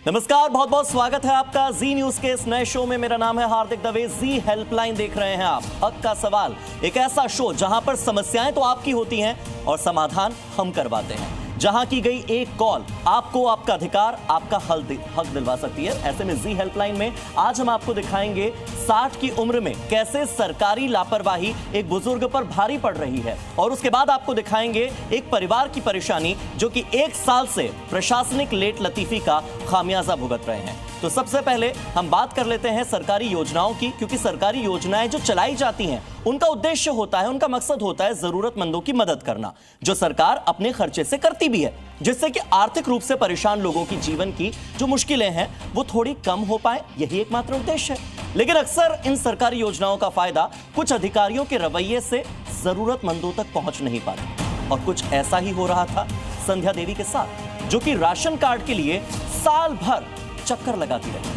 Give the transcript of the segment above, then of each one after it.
नमस्कार, बहुत बहुत स्वागत है आपका जी न्यूज के इस नए शो में। मेरा नाम है हार्दिक दवे। जी हेल्पलाइन देख रहे हैं आप, हक का सवाल, एक ऐसा शो जहां पर समस्याएं तो आपकी होती हैं और समाधान हम करवाते हैं। जहां की गई एक कॉल आपको आपका अधिकार, आपका हक दिलवा सकती है। ऐसे में जी हेल्पलाइन में आज हम आपको दिखाएंगे 60 की उम्र में कैसे सरकारी लापरवाही एक बुजुर्ग पर भारी पड़ रही है, और उसके बाद आपको दिखाएंगे एक परिवार की परेशानी जो कि 1 साल से प्रशासनिक लेट लतीफी का खामियाजा भुगत रहे हैं। तो सबसे पहले हम बात कर लेते हैं सरकारी योजनाओं की, क्योंकि सरकारी योजनाएं जो चलाई जाती हैं उनका उद्देश्य होता है, उनका मकसद होता है जरूरतमंदों की मदद करना, जो सरकार अपने खर्चे से करती भी है, जिससे कि आर्थिक रूप से परेशान लोगों की जीवन की जो मुश्किलें हैं वो थोड़ी कम हो पाए, यही एकमात्र उद्देश्य है। लेकिन अक्सर इन सरकारी योजनाओं का फायदा कुछ अधिकारियों के रवैये से जरूरतमंदों तक पहुंच नहीं पाता, और कुछ ऐसा ही हो रहा था संध्या देवी के साथ, जो कि राशन कार्ड के लिए साल भर चक्कर लगाती रही।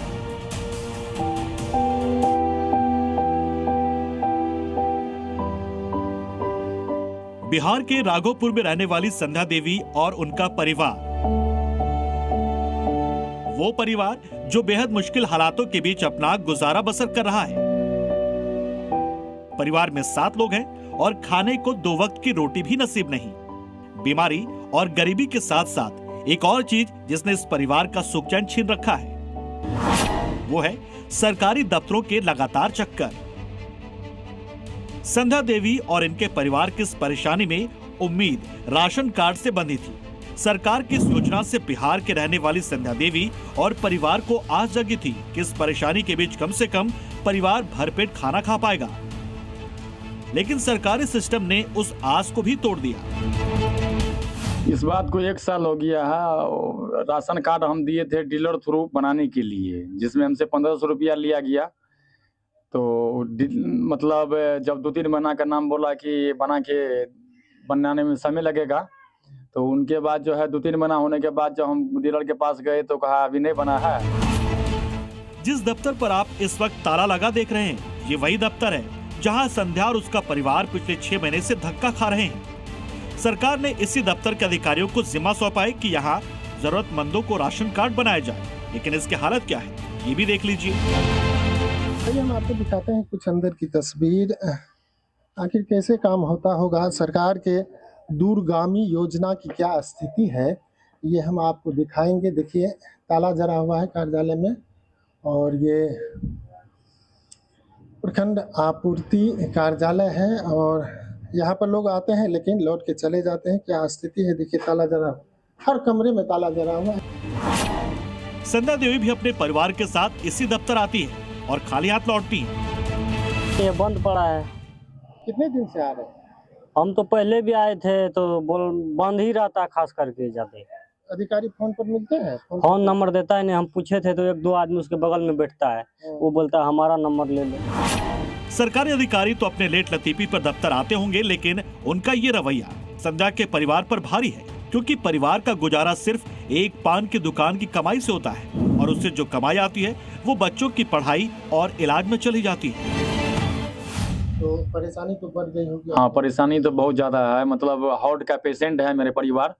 बिहार के राघोपुर में रहने वाली संध्या देवी और उनका परिवार, वो परिवार जो बेहद मुश्किल हालातों के बीच अपना गुजारा बसर कर रहा है। परिवार में 7 लोग हैं और खाने को 2 वक्त की रोटी भी नसीब नहीं। बीमारी और गरीबी के साथ साथ एक और चीज जिसने इस परिवार का सुख चैन छीन रखा है, वो है सरकारी दफ्तरों के लगातार चक्कर। संध्या देवी और इनके परिवार की इस परेशानी में उम्मीद राशन कार्ड से बंधी थी। सरकार की इस योजना से बिहार के रहने वाली संध्या देवी और परिवार को आस जगी थी कि इस परेशानी के बीच कम से कम परिवार भरपेट खाना खा पाएगा। लेकिन सरकारी सिस्टम ने उस आस को भी तोड़ दिया। इस बात को 1 साल हो गया है। राशन कार्ड हम दिए थे डीलर थ्रू बनाने के लिए, जिसमें हमसे 1500 रुपया लिया गया। तो मतलब जब 2-3 महीना का नाम बोला कि बनाने में समय लगेगा, तो उनके बाद जो है 2-3 महीना होने के बाद जब हम डीलर के पास गए तो कहा अभी नहीं बना है। जिस दफ्तर पर आप इस वक्त ताला लगा देख रहे हैं, ये वही दफ्तर है जहां संध्या और उसका परिवार पिछले 6 महीने से धक्का खा रहे हैं। सरकार ने इसी दफ्तर के अधिकारियों को जिम्मा सौंपा है कि यहाँ जरूरतमंदों को राशन कार्ड बनाया जाए, लेकिन इसकी हालत क्या है ये भी देख लीजिए। हम आपको दिखाते हैं कुछ अंदर की तस्वीर, आखिर कैसे काम होता होगा, सरकार के दूरगामी योजना की क्या स्थिति है, ये हम आपको दिखाएंगे। देखिए ताला जरा हुआ है कार्यालय में, और ये प्रखंड आपूर्ति कार्यालय है, और यहाँ पर लोग आते हैं लेकिन लौट के चले जाते हैं। क्या स्थिति है देखिए, ताला जरा, हर कमरे में ताला जरा हुआ है। संध्या देवी भी अपने परिवार के साथ इसी दफ्तर आती है और खाली हाथ लौटती है। ये बंद पड़ा है। कितने दिन से आ रहे हैं? हम तो पहले भी आए थे तो बंद ही रहता, खास करके जाते। अधिकारी फोन पर मिलते हैं? फोन नंबर देता है नहीं। हम पूछे थे तो 1-2 आदमी उसके बगल में बैठता है, वो बोलता है हमारा नंबर ले लो। सरकारी अधिकारी तो अपने लेट लतीफी पर दफ्तर आते होंगे, लेकिन उनका ये रवैया संध्या के परिवार पर भारी है, क्योंकि परिवार का गुजारा सिर्फ एक पान की दुकान की कमाई से होता है, और उससे जो कमाई आती है वो बच्चों की पढ़ाई और इलाज में चली जाती है। तो परेशानी तो बढ़ गई होगी। हाँ, परेशानी तो बहुत ज्यादा है। मतलब हार्ट का पेशेंट है मेरे परिवार,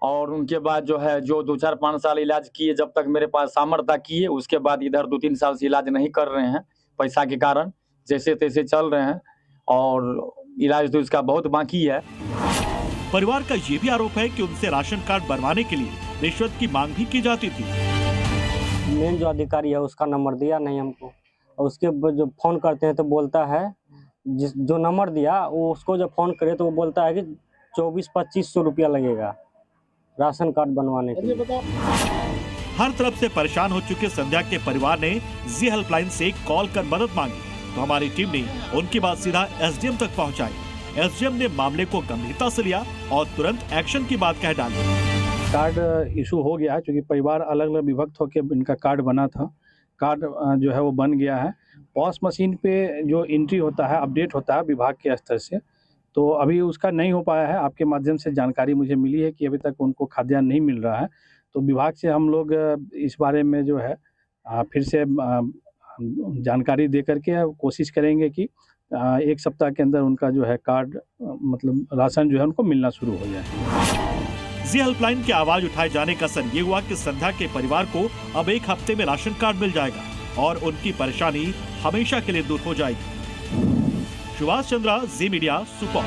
और उनके बाद जो है जो 2-4-5 साल इलाज किए, जब तक मेरे पास सामर्थ्य किए, उसके बाद इधर 2-3 साल से इलाज नहीं कर रहे हैं पैसा के कारण, जैसे तैसे चल रहे हैं, और इलाज तो इसका बहुत बाकी है। परिवार का ये भी आरोप है कि उनसे राशन कार्ड बनवाने के लिए रिश्वत की मांग भी की जाती थी। मेन जो अधिकारी है उसका नंबर दिया नहीं हमको, और उसके जो फोन करते हैं तो बोलता है जो नंबर दिया वो, उसको जब फोन करे तो वो बोलता है कि 2400-2500 रुपया लगेगा राशन कार्ड बनवाने के लिए। हर तरफ से परेशान हो चुके संध्या के परिवार ने जी हेल्पलाइन से कॉल कर मदद मांगी, तो हमारी टीम ने उनकी बात सीधा एसडीएम तक पहुंचाई। एसडीएम ने मामले को गंभीरता से लिया और तुरंत एक्शन की बात कह डाली। कार्ड इशू हो गया है, क्योंकि परिवार अलग अलग विभक्त होकर इनका कार्ड बना था। कार्ड जो है वो बन गया है। पॉस मशीन पे जो एंट्री होता है, अपडेट होता है विभाग के स्तर से, तो अभी उसका नहीं हो पाया है। आपके माध्यम से जानकारी मुझे मिली है कि अभी तक उनको खाद्यान्न नहीं मिल रहा है, तो विभाग से हम लोग इस बारे में जो है फिर से जानकारी दे करके कोशिश करेंगे कि 1 सप्ताह के अंदर उनका जो है कार्ड मतलब राशन जो है उनको मिलना शुरू हो जाए। जी हेल्पलाइन की आवाज उठाए जाने का असर ये हुआ कि संध्या के परिवार को अब 1 हफ्ते में राशन कार्ड मिल जाएगा और उनकी परेशानी हमेशा के लिए दूर हो जाएगी। सुभाष चंद्रा, जी मीडिया, सुपौल।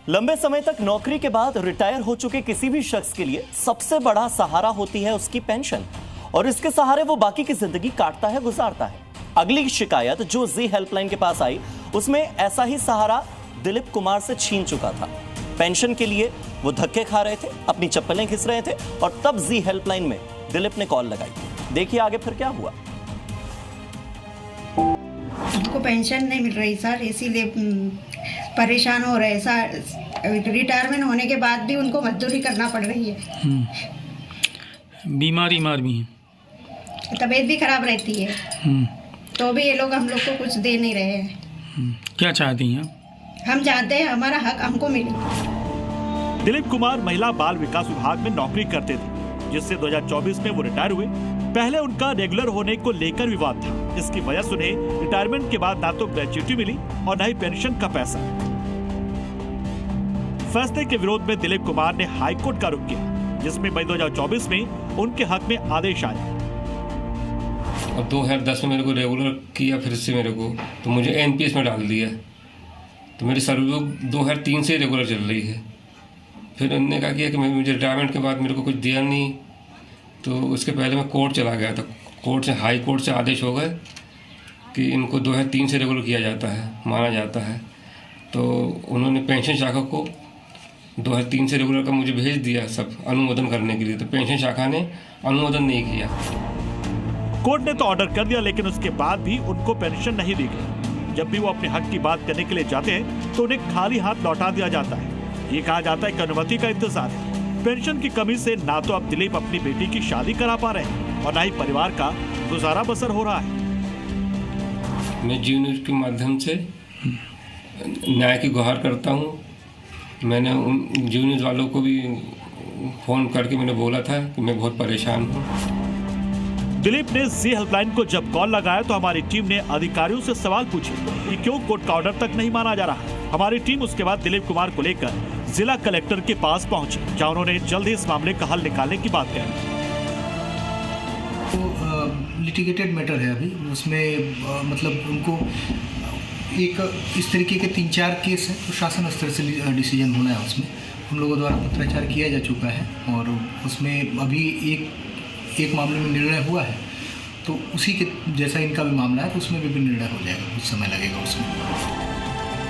लंबे समय तक नौकरी के बाद रिटायर हो चुके किसी भी शख्स के लिए सबसे बड़ा सहारा होती है उसकी पेंशन, और इसके सहारे वो बाकी की जिंदगी काटता है, गुजारता है। अगली शिकायत जो जी हेल्पलाइन के पास आई उसमें ऐसा ही सहारा दिलीप कुमार से छीन चुका था। पेंशन के लिए वो धक्के खा रहे थे, अपनी चप्पलें घिस रहे थे, और तब जी हेल्पलाइन में दिलीप ने कॉल लगाई। देखिए आगे फिर क्या हुआ। हमको पेंशन नहीं मिल रही सर, इसीलिए परेशान हो रहे सर। रिटायरमेंट होने के बाद भी उनको मजदूरी करना पड़ रही है। बीमारी मार भी है, तबीयत भी खराब रहती है, तो भी ये लोग हम लोग को कुछ दे नहीं रहे हैं। क्या चाहती हैं? हम चाहते हैं हमारा हक हमको मिले। दिलीप कुमार महिला बाल विकास विभाग में नौकरी करते थे, जिससे 2024 में वो रिटायर हुए। पहले उनका रेगुलर होने को लेकर विवाद था। इसकी वजह से उन्हें रिटायरमेंट के बाद ना तो ग्रेच्युटी मिली और न ही पेंशन का पैसा। फैसले के विरोध में दिलीप कुमार ने हाईकोर्ट का रुख किया, जिसमें मई 2024 में उनके हक में आदेश आया। और 2010 में मेरे को रेगुलर किया, फिर से मेरे को तो मुझे एनपीएस में डाल दिया। तो मेरी सर्विस 2003 से रेगुलर चल रही है। फिर उन्होंने कहा कि मुझे रिटायरमेंट के बाद मेरे को कुछ दिया नहीं, तो उसके पहले मैं कोर्ट चला गया था। कोर्ट से, हाई कोर्ट से आदेश हो गए कि इनको 2003 से रेगुलर किया जाता है, माना जाता है। तो उन्होंने पेंशन शाखा को 2003 से रेगुलर का मुझे भेज दिया सब अनुमोदन करने के लिए, तो पेंशन शाखा ने अनुमोदन नहीं किया। कोर्ट ने तो ऑर्डर कर दिया, लेकिन उसके बाद भी उनको पेंशन नहीं दी गई। जब भी वो अपने हक की बात करने के लिए जाते हैं तो उन्हें खाली हाथ लौटा दिया जाता है। ये कहा जाता है कि अनुमति का इंतजार है। पेंशन की कमी से ना तो अब दिलीप अपनी बेटी की शादी करा पा रहे हैं और ना ही परिवार का गुजारा बसर हो रहा है। मैं जी न्यूज़ के माध्यम से न्याय की गुहार करता हूँ। मैंने उन जी न्यूज़ वालों को भी फ़ोन करके मैंने बोला था कि मैं बहुत परेशान हूँ। दिलीप ने जी हेल्पलाइन को जब कॉल लगाया तो हमारी टीम ने अधिकारियों से सवाल पूछे कि क्यों कोर्ट का ऑर्डर तक नहीं माना जा रहा है। हमारी टीम उसके बाद दिलीप कुमार को लेकर जिला कलेक्टर के पास पहुंची, जहां उन्होंने जल्द ही इस मामले का हल निकालने की बात कही। तो लिटिगेटेड मैटर है अभी, उसमें मतलब उनको एक इस तरीके के 3-4 केस हैं, तो शासन स्तर से डिसीजन होना है। उसमें हम लोगों द्वारा पत्राचार किया जा चुका है और उसमें अभी एक मामले में निर्णय हुआ है, तो उसी के जैसा इनका भी मामला है, तो उसमें भी निर्णय हो जाएगा, कुछ समय लगेगा उसमें।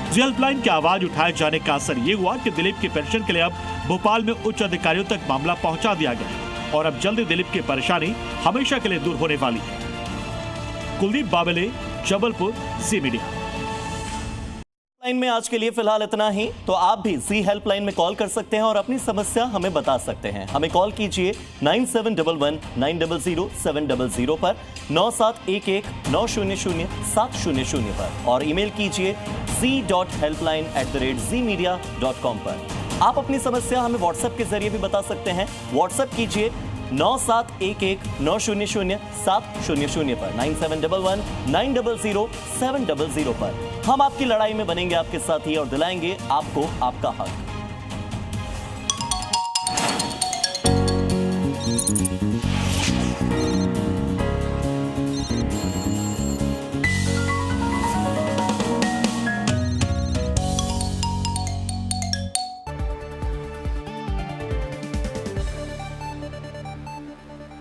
जी हेल्पलाइन की आवाज उठाए जाने का असर ये हुआ कि दिलीप की पेंशन के लिए अब भोपाल में उच्च अधिकारियों तक मामला पहुंचा दिया गया और अब जल्दी दिलीप की परेशानी हमेशा के लिए दूर होने वाली है। कुलदीप बाबले, जबलपुर, जी मीडिया। लाइन में आज के लिए फिलहाल इतना ही। तो आप भी जी हेल्पलाइन में कॉल कर सकते हैं और अपनी समस्या हमें बता सकते हैं। हमें कॉल कीजिए 9711900700 पर, 9711900700 पर, और ईमेल कीजिए z.helpline@zmedia.com पर। आप अपनी समस्या हमें व्हाट्सएप के जरिए भी बता सकते हैं। व्हाट्सएप कीजिए 9711900700 पर, 9711900700 पर। हम आपकी लड़ाई में बनेंगे आपके साथी और दिलाएंगे आपको आपका हक।